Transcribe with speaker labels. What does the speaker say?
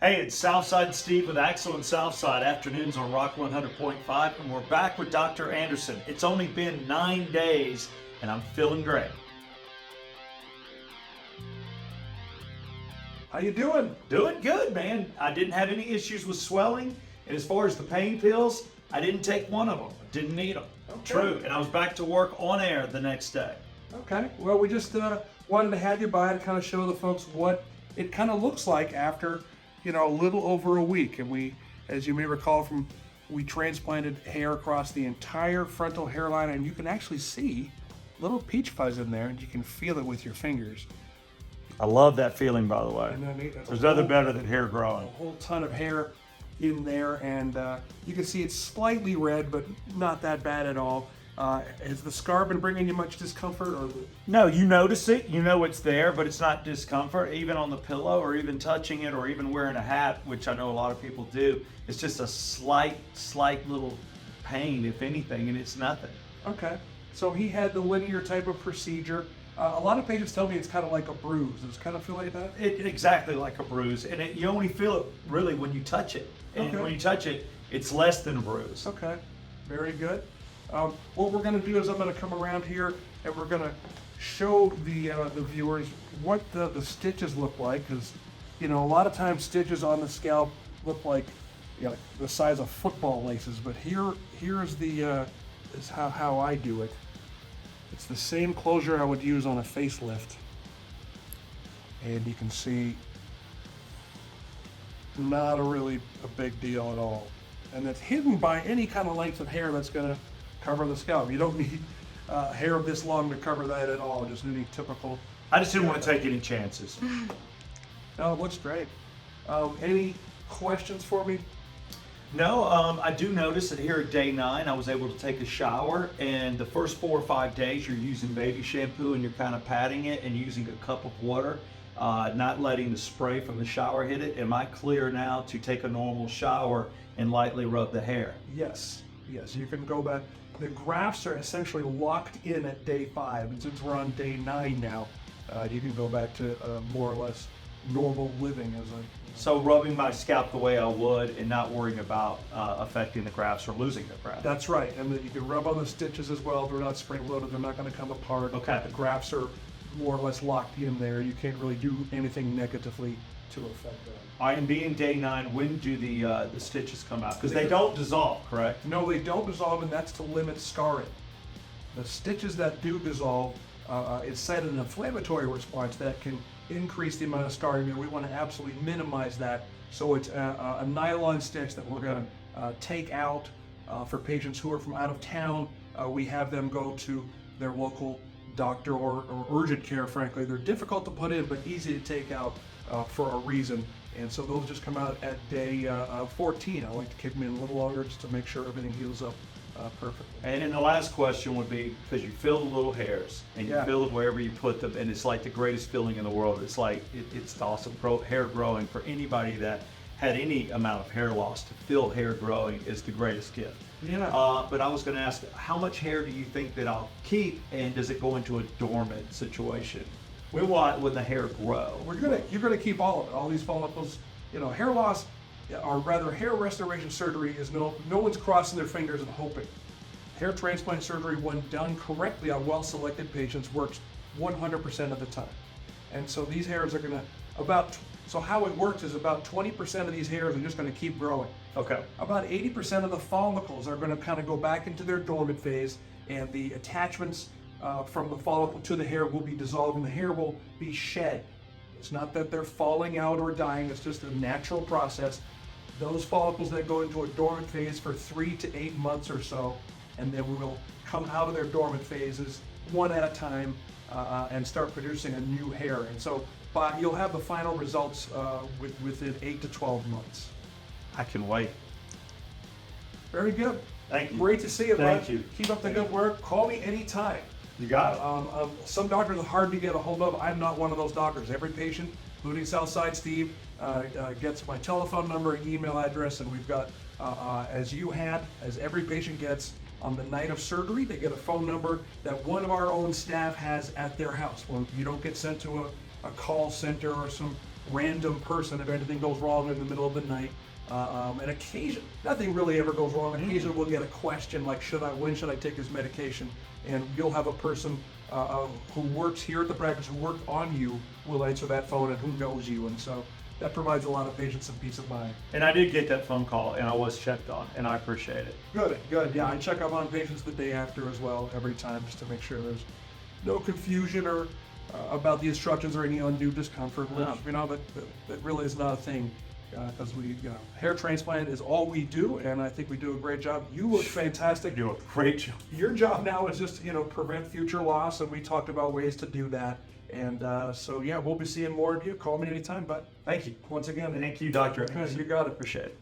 Speaker 1: Hey, it's Southside Steve with Axel and Southside Afternoons on Rock 100.5, and we're back with Dr. Anderson. It's only been 9 days, and I'm feeling great.
Speaker 2: How you doing?
Speaker 1: Doing good, man. I didn't have any issues with swelling, and as far as the pain pills, I didn't take one of them. Didn't need them.
Speaker 2: Okay.
Speaker 1: True, and I was back to work on air the next day.
Speaker 2: Okay. Well, we just wanted to have you by to kind of show the folks what it kind of looks like after, a little over a week. And we, as you may recall we transplanted hair across the entire frontal hairline, and you can actually see little peach fuzz in there, and you can feel it with your fingers.
Speaker 1: I love that feeling, by the way.
Speaker 2: And then
Speaker 1: There's nothing better than hair growing.
Speaker 2: A whole ton of hair in there, and you can see it's slightly red, but not that bad at all. Has the scar been bringing you much discomfort? Or
Speaker 1: No, you notice it, you know it's there, but it's not discomfort, even on the pillow or even touching it or even wearing a hat, which I know a lot of people do. It's just a slight little pain, if anything, and it's nothing.
Speaker 2: Okay, so he had the linear type of procedure. A lot of patients tell me it's kind of like a bruise. Does it kind of feel like that?
Speaker 1: Exactly like a bruise, and you only feel it really when you touch it. And
Speaker 2: Okay.
Speaker 1: when you touch it, it's less than a bruise.
Speaker 2: Okay, very good. What we're going to do is I'm going to come around here and we're going to show the viewers what the stitches look like, because a lot of times stitches on the scalp look like the size of football laces, but here's the is how I do it. It's the same closure I would use on a facelift, and you can see not really a big deal at all, and it's hidden by any kind of length of hair that's going to cover the scalp. You don't need hair this long to cover that at all, just any typical.
Speaker 1: I just didn't want to take any chances.
Speaker 2: No, it looks great. Any questions for me?
Speaker 1: No, I do notice that here at day 9, I was able to take a shower, and the first 4 or 5 days you're using baby shampoo and you're kind of patting it and using a cup of water, not letting the spray from the shower hit it. Am I clear now to take a normal shower and lightly rub the hair?
Speaker 2: Yes, you can go back. The grafts are essentially locked in at day 5, and since we're on day 9 now, you can go back to more or less normal living as a.
Speaker 1: So rubbing my scalp the way I would and not worrying about affecting the grafts or losing the grafts.
Speaker 2: That's right, and then you can rub on the stitches as well. They're not spring-loaded. They're not going to come apart.
Speaker 1: Okay.
Speaker 2: The grafts are more or less locked in there. You can't really do anything negatively to affect them.
Speaker 1: I am being day 9. When do the stitches come out? Because they don't dissolve, correct?
Speaker 2: No, they don't dissolve, and that's to limit scarring. The stitches that do dissolve, it's cited an inflammatory response that can increase the amount of scarring, and we want to absolutely minimize that. So it's a nylon stitch that we're going to take out for patients who are from out of town. We have them go to their local doctor or urgent care, frankly. They're difficult to put in, but easy to take out for a reason. And so those just come out at day 14. I like to keep them in a little longer just to make sure everything heals up perfectly.
Speaker 1: And then the last question would be, because you feel the little hairs and you feel it wherever you put them, and it's like the greatest feeling in the world. It's like it's awesome. Hair growing, for anybody that had any amount of hair loss, to feel hair growing is the greatest gift.
Speaker 2: Yeah.
Speaker 1: But I was going to ask, how much hair do you think that I'll keep, and does it go into a dormant situation? We want when the hair grow.
Speaker 2: You're gonna keep all of it, all these follicles. Hair loss, or rather hair restoration surgery, is no one's crossing their fingers and hoping. Hair transplant surgery, when done correctly on well-selected patients, works 100% of the time. And so these hairs are gonna so how it works is about 20% of these hairs are just gonna keep growing.
Speaker 1: Okay.
Speaker 2: About 80% of the follicles are gonna kind of go back into their dormant phase, and the attachments from the follicle to the hair will be dissolved, and the hair will be shed. It's not that they're falling out or dying, it's just a natural process. Those follicles that go into a dormant phase for 3 to 8 months or so, and then we will come out of their dormant phases one at a time and start producing a new hair. And so you'll have the final results within 8 to 12 months.
Speaker 1: I can wait.
Speaker 2: Very good.
Speaker 1: Thank you.
Speaker 2: Great to see you, bud.
Speaker 1: Thank you.
Speaker 2: Keep up the good work. Call me anytime.
Speaker 1: You got it.
Speaker 2: Some doctors are hard to get a hold of. I'm not one of those doctors. Every patient, including Southside Steve, gets my telephone number and email address, and we've got, as every patient gets on the night of surgery, they get a phone number that one of our own staff has at their house. Well, you don't get sent to a call center or some random person if anything goes wrong in the middle of the night. And occasion, nothing really ever goes wrong. Occasionally we'll get a question like, when should I take this medication? And you'll have a person who works here at the practice, who worked on you, will answer that phone and who knows you. And so that provides a lot of patience and peace of mind.
Speaker 1: And I did get that phone call, and I was checked on, and I appreciate it.
Speaker 2: Good. Yeah, I check up on patients the day after as well, every time, just to make sure there's no confusion or about the instructions or any undue discomfort. Which, that really is not a thing. Because hair transplant is all we do, and I think we do a great job. You look fantastic.
Speaker 1: You do a great job.
Speaker 2: Your job now is just prevent future loss, and we talked about ways to do that. And so we'll be seeing more of you. Call me anytime. But
Speaker 1: Thank you
Speaker 2: once again.
Speaker 1: Thank you, Dr.
Speaker 2: You got it.
Speaker 1: Appreciate it.